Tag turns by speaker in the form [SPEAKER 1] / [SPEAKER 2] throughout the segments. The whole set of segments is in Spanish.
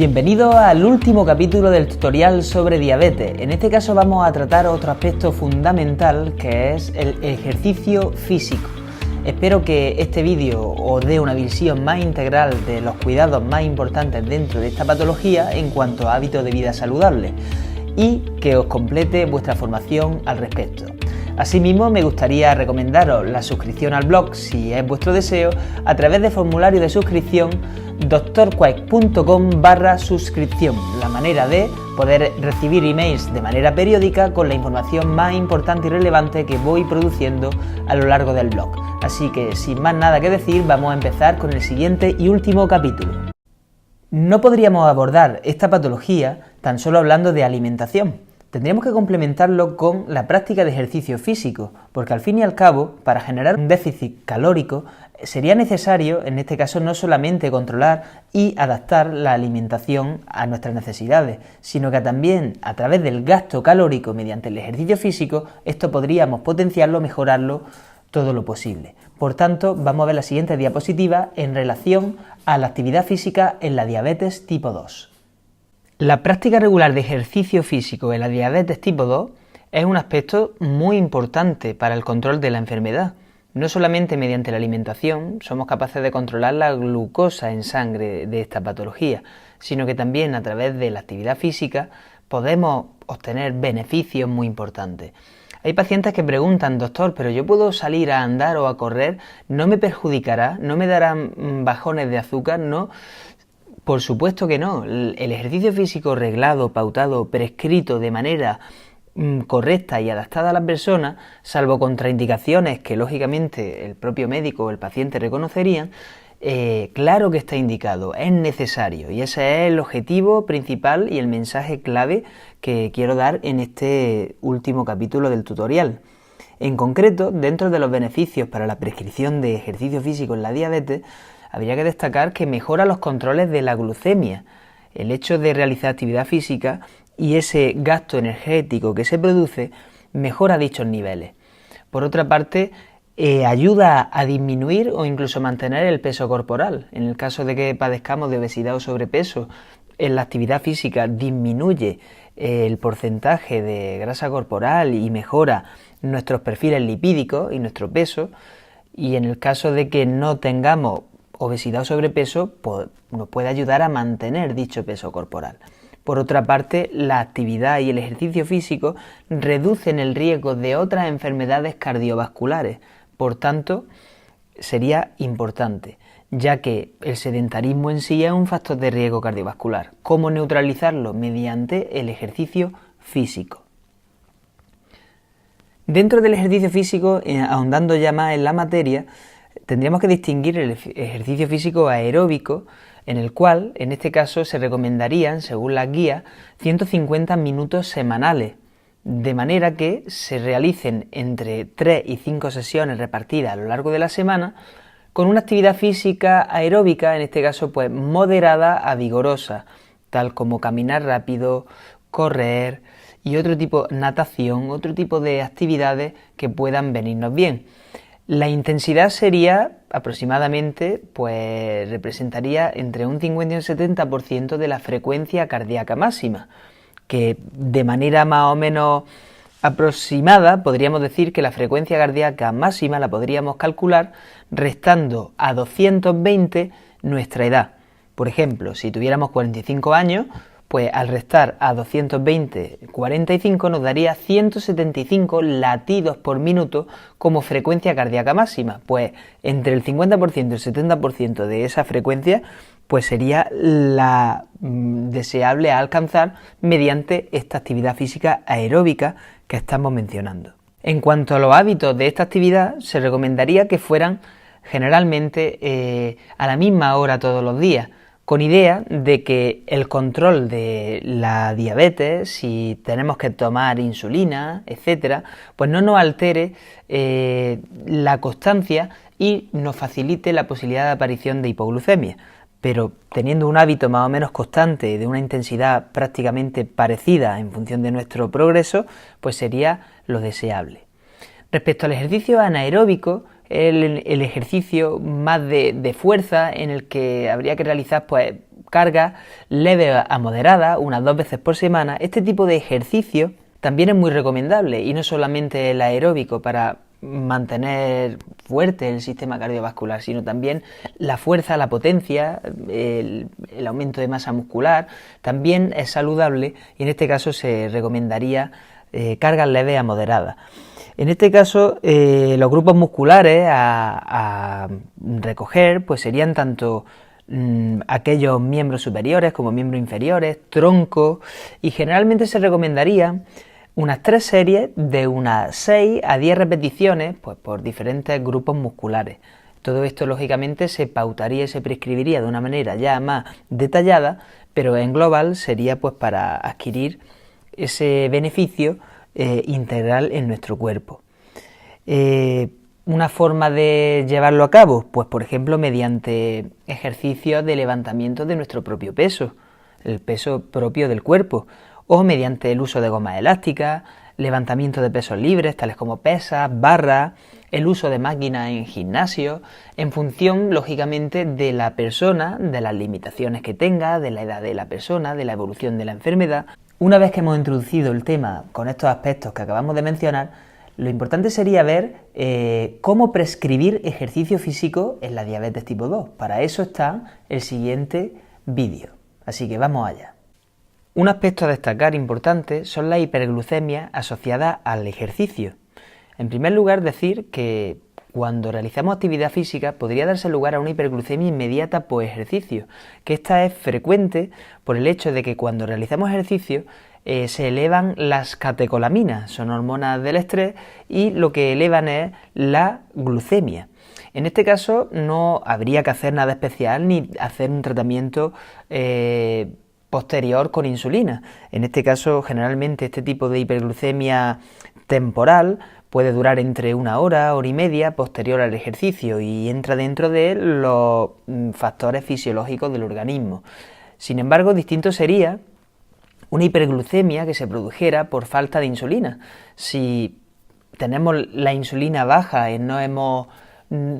[SPEAKER 1] Bienvenido al último capítulo del tutorial sobre diabetes. En este caso vamos a tratar otro aspecto fundamental, que es el ejercicio físico. Espero que este vídeo os dé una visión más integral de los cuidados más importantes dentro de esta patología en cuanto a hábitos de vida saludables y que os complete vuestra formación al respecto. Asimismo, me gustaría recomendaros la suscripción al blog, si es vuestro deseo, a través del formulario de suscripción drquack.com/suscripción, la manera de poder recibir emails de manera periódica con la información más importante y relevante que voy produciendo a lo largo del blog. Así que, sin más nada que decir, vamos a empezar con el siguiente y último capítulo. No podríamos abordar esta patología tan solo hablando de alimentación. Tendríamos que complementarlo con la práctica de ejercicio físico, porque al fin y al cabo, para generar un déficit calórico, sería necesario, en este caso, no solamente controlar y adaptar la alimentación a nuestras necesidades, sino que también a través del gasto calórico mediante el ejercicio físico, esto podríamos potenciarlo, mejorarlo todo lo posible. Por tanto, vamos a ver la siguiente diapositiva en relación a la actividad física en la diabetes tipo 2. La práctica regular de ejercicio físico en la diabetes tipo 2 es un aspecto muy importante para el control de la enfermedad. No solamente mediante la alimentación somos capaces de controlar la glucosa en sangre de esta patología, sino que también a través de la actividad física podemos obtener beneficios muy importantes. Hay pacientes que preguntan: doctor, ¿pero yo puedo salir a andar o a correr? ¿No me perjudicará? ¿No me darán bajones de azúcar? ¿No? Por supuesto que no. El ejercicio físico reglado, pautado, prescrito de manera correcta y adaptada a la persona, salvo contraindicaciones que lógicamente el propio médico o el paciente reconocerían, claro que está indicado, es necesario, y ese es el objetivo principal y el mensaje clave que quiero dar en este último capítulo del tutorial. En concreto, dentro de los beneficios para la prescripción de ejercicio físico en la diabetes, habría que destacar que mejora los controles de la glucemia. El hecho de realizar actividad física y ese gasto energético que se produce mejora dichos niveles. Por otra parte, ayuda a disminuir o incluso mantener el peso corporal. En el caso de que padezcamos de obesidad o sobrepeso, en la actividad física disminuye el porcentaje de grasa corporal y mejora nuestros perfiles lipídicos y nuestro peso. Y en el caso de que no tengamos obesidad o sobrepeso, pues nos puede ayudar a mantener dicho peso corporal. Por otra parte, la actividad y el ejercicio físico reducen el riesgo de otras enfermedades cardiovasculares. Por tanto, sería importante, ya que el sedentarismo en sí es un factor de riesgo cardiovascular. ¿Cómo neutralizarlo? Mediante el ejercicio físico. Dentro del ejercicio físico, ahondando ya más en la materia, tendríamos que distinguir el ejercicio físico aeróbico, en el cual, en este caso, se recomendarían, según las guías, 150 minutos semanales, de manera que se realicen entre 3 y 5 sesiones repartidas a lo largo de la semana, con una actividad física aeróbica, en este caso, pues moderada a vigorosa, tal como caminar rápido, correr y otro tipo, natación, otro tipo de actividades que puedan venirnos bien. La intensidad sería aproximadamente, pues representaría entre un 50 y un 70% de la frecuencia cardíaca máxima, que de manera más o menos aproximada podríamos decir que la frecuencia cardíaca máxima la podríamos calcular restando a 220 nuestra edad. Por ejemplo, si tuviéramos 45 años, pues al restar a 220, 45 nos daría 175 latidos por minuto como frecuencia cardíaca máxima. Pues entre el 50% y el 70% de esa frecuencia pues sería la deseable a alcanzar mediante esta actividad física aeróbica que estamos mencionando. En cuanto a los hábitos de esta actividad, se recomendaría que fueran generalmente a la misma hora todos los días, con idea de que el control de la diabetes, si tenemos que tomar insulina, etcétera, pues no nos altere la constancia y nos facilite la posibilidad de aparición de hipoglucemia. Pero teniendo un hábito más o menos constante de una intensidad prácticamente parecida en función de nuestro progreso, pues sería lo deseable. Respecto al ejercicio anaeróbico, el ejercicio más de fuerza en el que habría que realizar pues carga leve a moderada, unas 2 veces por semana. Este tipo de ejercicio también es muy recomendable, y no solamente el aeróbico para mantener fuerte el sistema cardiovascular, sino también la fuerza, la potencia, el aumento de masa muscular, también es saludable, y en este caso se recomendaría cargas leves a moderadas. En este caso, los grupos musculares a recoger pues serían tanto aquellos miembros superiores como miembros inferiores, tronco, y generalmente se recomendaría unas 3 series de unas 6 a 10 repeticiones pues por diferentes grupos musculares. Todo esto lógicamente se pautaría y se prescribiría de una manera ya más detallada, pero en global sería pues para adquirir ese beneficio integral en nuestro cuerpo. Una forma de llevarlo a cabo, pues por ejemplo mediante ejercicios de levantamiento de nuestro propio peso, el peso propio del cuerpo, o mediante el uso de gomas elásticas, levantamiento de pesos libres, tales como pesas, barras, el uso de máquinas en gimnasio, en función, lógicamente, de la persona, de las limitaciones que tenga, de la edad de la persona, de la evolución de la enfermedad. Una vez que hemos introducido el tema con estos aspectos que acabamos de mencionar, lo importante sería ver cómo prescribir ejercicio físico en la diabetes tipo 2. Para eso está el siguiente vídeo. Así que vamos allá. Un aspecto a destacar importante son las hiperglucemias asociadas al ejercicio. En primer lugar, decir que cuando realizamos actividad física podría darse lugar a una hiperglucemia inmediata por ejercicio, que esta es frecuente por el hecho de que cuando realizamos ejercicio se elevan las catecolaminas, son hormonas del estrés, y lo que elevan es la glucemia. En este caso no habría que hacer nada especial ni hacer un tratamiento posterior con insulina. En este caso, generalmente este tipo de hiperglucemia temporal puede durar entre 1 hora, hora y media posterior al ejercicio, y entra dentro de los factores fisiológicos del organismo. Sin embargo, distinto sería una hiperglucemia que se produjera por falta de insulina. Si tenemos la insulina baja y no hemos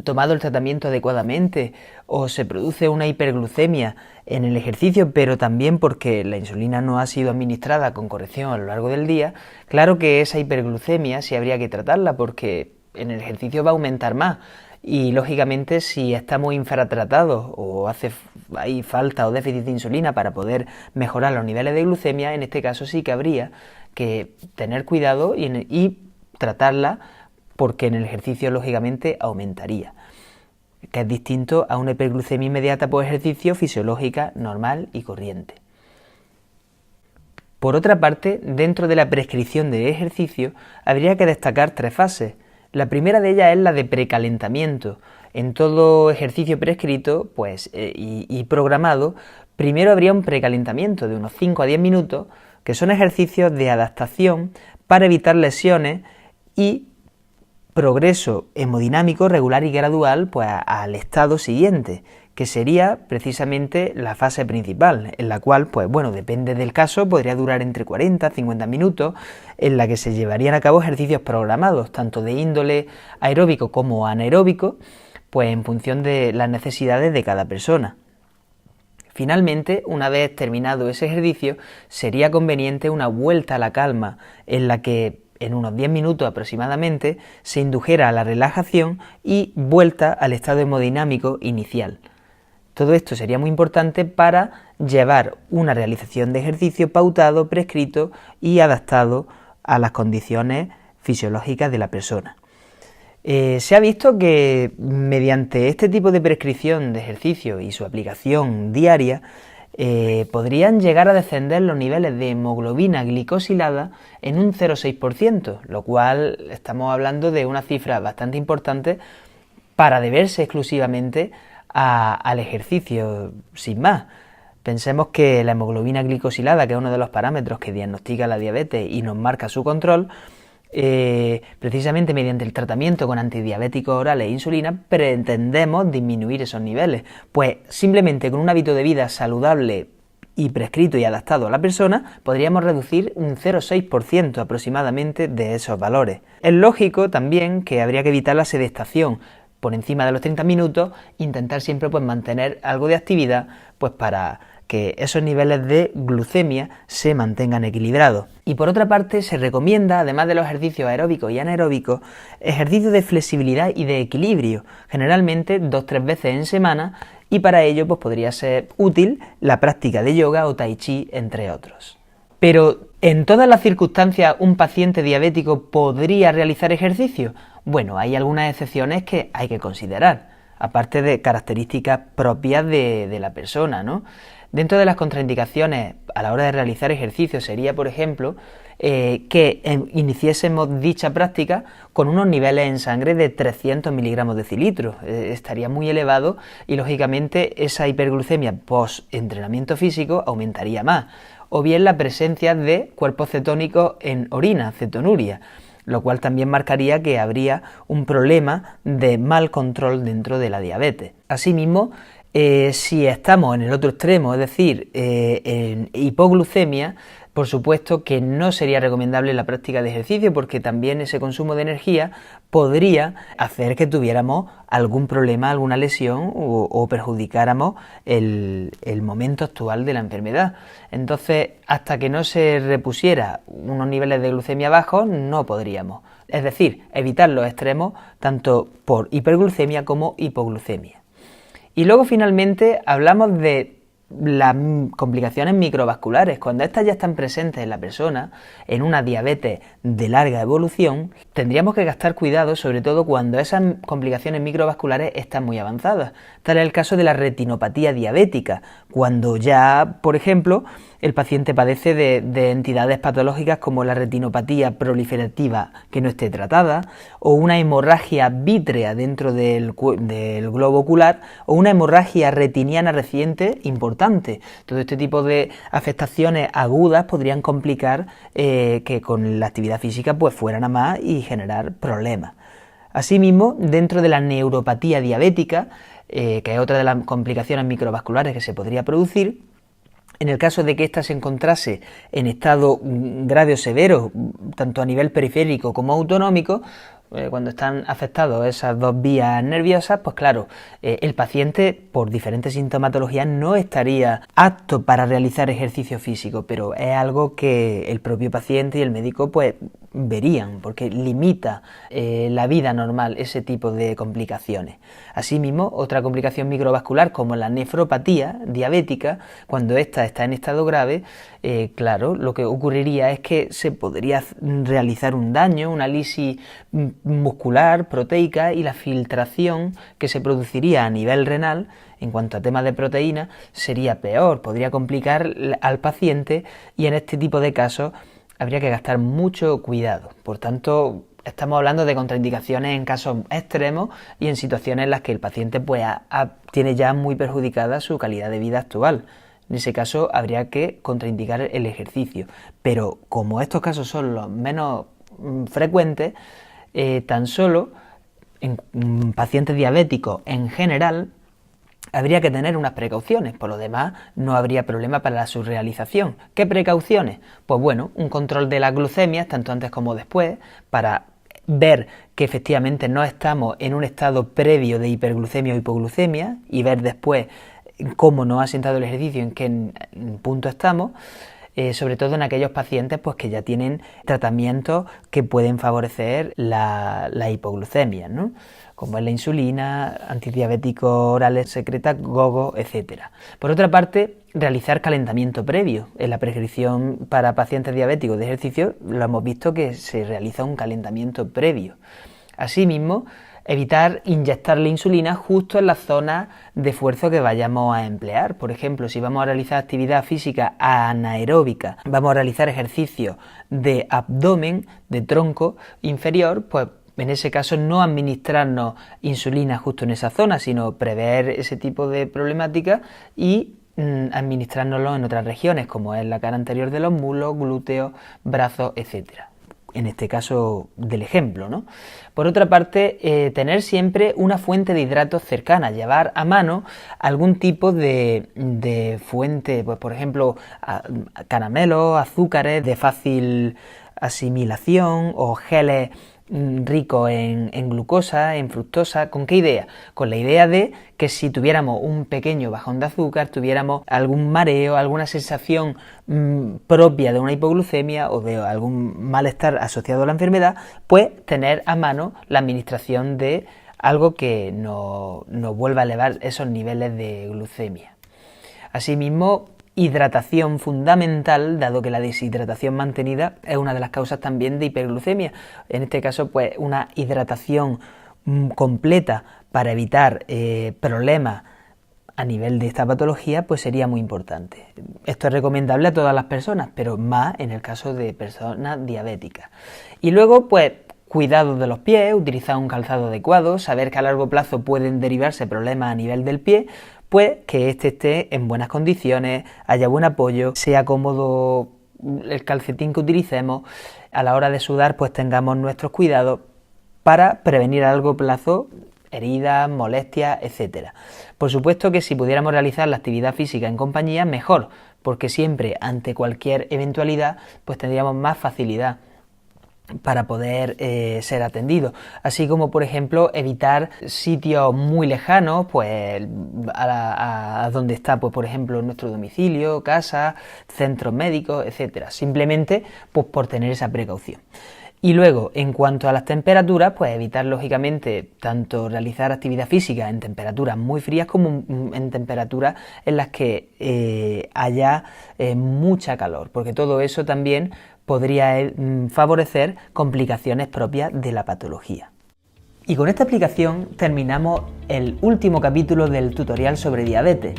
[SPEAKER 1] tomado el tratamiento adecuadamente, o se produce una hiperglucemia en el ejercicio, pero también porque la insulina no ha sido administrada con corrección a lo largo del día, claro que esa hiperglucemia sí habría que tratarla, porque en el ejercicio va a aumentar más, y lógicamente si estamos infratratados o hay falta o déficit de insulina para poder mejorar los niveles de glucemia, en este caso sí que habría que tener cuidado y tratarla, porque en el ejercicio lógicamente aumentaría, que es distinto a una hiperglucemia inmediata por ejercicio fisiológica normal y corriente. Por otra parte, dentro de la prescripción de ejercicio habría que destacar 3 fases. La primera de ellas es la de precalentamiento. En todo ejercicio prescrito y programado, primero habría un precalentamiento de unos 5 a 10 minutos, que son ejercicios de adaptación para evitar lesiones y progreso hemodinámico regular y gradual al estado siguiente, que sería precisamente la fase principal, en la cual, depende del caso, podría durar entre 40 a 50 minutos, en la que se llevarían a cabo ejercicios programados, tanto de índole aeróbico como anaeróbico, en función de las necesidades de cada persona. Finalmente, una vez terminado ese ejercicio, sería conveniente una vuelta a la calma, en la que en unos 10 minutos aproximadamente se indujera a la relajación y vuelta al estado hemodinámico inicial. Todo esto sería muy importante para llevar una realización de ejercicio pautado, prescrito y adaptado a las condiciones fisiológicas de la persona. Se ha visto que mediante este tipo de prescripción de ejercicio y su aplicación diaria, podrían llegar a descender los niveles de hemoglobina glicosilada en un 0,6%, lo cual estamos hablando de una cifra bastante importante para deberse exclusivamente al ejercicio, sin más. Pensemos que la hemoglobina glicosilada, que es uno de los parámetros que diagnostica la diabetes y nos marca su control, precisamente mediante el tratamiento con antidiabéticos orales e insulina pretendemos disminuir esos niveles, pues simplemente con un hábito de vida saludable y prescrito y adaptado a la persona podríamos reducir un 0,6% aproximadamente de esos valores. Es lógico también que habría que evitar la sedestación por encima de los 30 minutos, intentar siempre mantener algo de actividad para que esos niveles de glucemia se mantengan equilibrados. Y por otra parte se recomienda, además de los ejercicios aeróbicos y anaeróbicos, ejercicios de flexibilidad y de equilibrio, generalmente 2-3 veces en semana, y para ello pues podría ser útil la práctica de yoga o tai chi, entre otros. Pero, ¿en todas las circunstancias un paciente diabético podría realizar ejercicio? Bueno, hay algunas excepciones que hay que considerar, aparte de características propias de la persona, ¿no? Dentro de las contraindicaciones a la hora de realizar ejercicio sería, por ejemplo, que iniciésemos dicha práctica con unos niveles en sangre de 300 miligramos decilitros. Estaría muy elevado y, lógicamente, esa hiperglucemia post-entrenamiento físico aumentaría más. O bien la presencia de cuerpos cetónicos en orina, cetonuria, lo cual también marcaría que habría un problema de mal control dentro de la diabetes. Asimismo, si estamos en el otro extremo, es decir, en hipoglucemia, por supuesto que no sería recomendable la práctica de ejercicio, porque también ese consumo de energía podría hacer que tuviéramos algún problema, alguna lesión o perjudicáramos el momento actual de la enfermedad. Entonces, hasta que no se repusiera unos niveles de glucemia bajos, no podríamos. Es decir, evitar los extremos tanto por hiperglucemia como hipoglucemia. Y luego finalmente hablamos de las complicaciones microvasculares. Cuando estas ya están presentes en la persona, en una diabetes de larga evolución, tendríamos que gastar cuidado, sobre todo cuando esas complicaciones microvasculares están muy avanzadas. Tal es el caso de la retinopatía diabética, cuando ya, por ejemplo, el paciente padece de entidades patológicas como la retinopatía proliferativa que no esté tratada, o una hemorragia vítrea dentro del globo ocular, o una hemorragia retiniana reciente importante. Todo este tipo de afectaciones agudas podrían complicar que con la actividad física pues fueran a más y generar problemas. Asimismo, dentro de la neuropatía diabética, que es otra de las complicaciones microvasculares que se podría producir, en el caso de que ésta se encontrase en estado grave o severo, tanto a nivel periférico como autonómico, cuando están afectados esas dos vías nerviosas, pues claro, el paciente por diferentes sintomatologías no estaría apto para realizar ejercicio físico, pero es algo que el propio paciente y el médico pues verían, porque limita la vida normal ese tipo de complicaciones. Asimismo, otra complicación microvascular como la nefropatía diabética, cuando ésta está en estado grave, claro, lo que ocurriría es que se podría realizar un daño, una lisis muscular, proteica, y la filtración que se produciría a nivel renal en cuanto a temas de proteína sería peor, podría complicar al paciente, y en este tipo de casos habría que gastar mucho cuidado. Por tanto, estamos hablando de contraindicaciones en casos extremos y en situaciones en las que el paciente pues, tiene ya muy perjudicada su calidad de vida actual. En ese caso habría que contraindicar el ejercicio. Pero como estos casos son los menos frecuentes, tan solo en pacientes diabéticos en general habría que tener unas precauciones, por lo demás no habría problema para su realización. ¿Qué precauciones? Pues bueno, un control de las glucemias, tanto antes como después, para ver que efectivamente no estamos en un estado previo de hiperglucemia o hipoglucemia, y ver después cómo nos ha sentado el ejercicio, en qué punto estamos, sobre todo en aquellos pacientes pues, que ya tienen tratamientos que pueden favorecer la hipoglucemia, ¿no? Como es la insulina, antidiabéticos orales secretagogues, etc. Por otra parte, realizar calentamiento previo. En la prescripción para pacientes diabéticos de ejercicio lo hemos visto que se realiza un calentamiento previo. Asimismo, evitar inyectar la insulina justo en la zona de esfuerzo que vayamos a emplear. Por ejemplo, si vamos a realizar actividad física anaeróbica, vamos a realizar ejercicios de abdomen, de tronco inferior, pues en ese caso no administrarnos insulina justo en esa zona, sino prever ese tipo de problemática y administrárnoslo en otras regiones, como es la cara anterior de los muslos, glúteos, brazos, etcétera. En este caso del ejemplo, ¿no? Por otra parte, tener siempre una fuente de hidratos cercana, llevar a mano algún tipo de fuente, pues por ejemplo, caramelos, azúcares de fácil asimilación o geles rico en glucosa, en fructosa. ¿Con qué idea? Con la idea de que si tuviéramos un pequeño bajón de azúcar, tuviéramos algún mareo, alguna sensación propia de una hipoglucemia o de algún malestar asociado a la enfermedad, pues tener a mano la administración de algo que nos vuelva a elevar esos niveles de glucemia. Asimismo, hidratación fundamental, dado que la deshidratación mantenida es una de las causas también de hiperglucemia. En este caso, pues una hidratación completa para evitar problemas a nivel de esta patología, pues sería muy importante. Esto es recomendable a todas las personas, pero más en el caso de personas diabéticas. Y luego, pues, cuidado de los pies, utilizar un calzado adecuado, saber que a largo plazo pueden derivarse problemas a nivel del pie, pues que éste esté en buenas condiciones, haya buen apoyo, sea cómodo el calcetín que utilicemos, a la hora de sudar pues tengamos nuestros cuidados para prevenir a largo plazo heridas, molestias, etc. Por supuesto que si pudiéramos realizar la actividad física en compañía, mejor, porque siempre ante cualquier eventualidad pues tendríamos más facilidad para poder ser atendidos, así como por ejemplo evitar sitios muy lejanos pues a donde está pues por ejemplo nuestro domicilio, casa, centros médicos, etcétera, simplemente pues por tener esa precaución. Y luego, en cuanto a las temperaturas, pues evitar lógicamente tanto realizar actividad física en temperaturas muy frías como en temperaturas en las que haya mucha calor, porque todo eso también podría favorecer complicaciones propias de la patología. Y con esta explicación terminamos el último capítulo del tutorial sobre diabetes.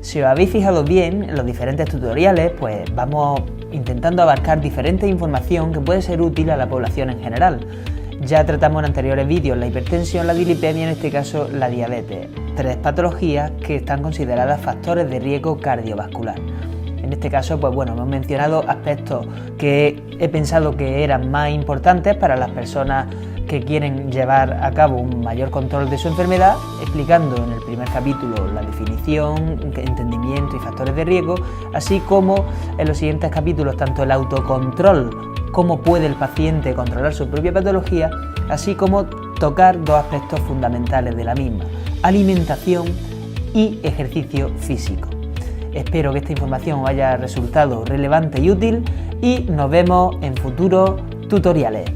[SPEAKER 1] Si os habéis fijado bien en los diferentes tutoriales, pues vamos intentando abarcar diferente información que puede ser útil a la población en general. Ya tratamos en anteriores vídeos la hipertensión, la dislipemia y en este caso la diabetes, 3 patologías que están consideradas factores de riesgo cardiovascular. En este caso, pues bueno, hemos mencionado aspectos que he pensado que eran más importantes para las personas que quieren llevar a cabo un mayor control de su enfermedad, explicando en el primer capítulo la definición, entendimiento y factores de riesgo, así como en los siguientes capítulos tanto el autocontrol, cómo puede el paciente controlar su propia patología, así como tocar 2 aspectos fundamentales de la misma: alimentación y ejercicio físico. Espero que esta información os haya resultado relevante y útil y nos vemos en futuros tutoriales.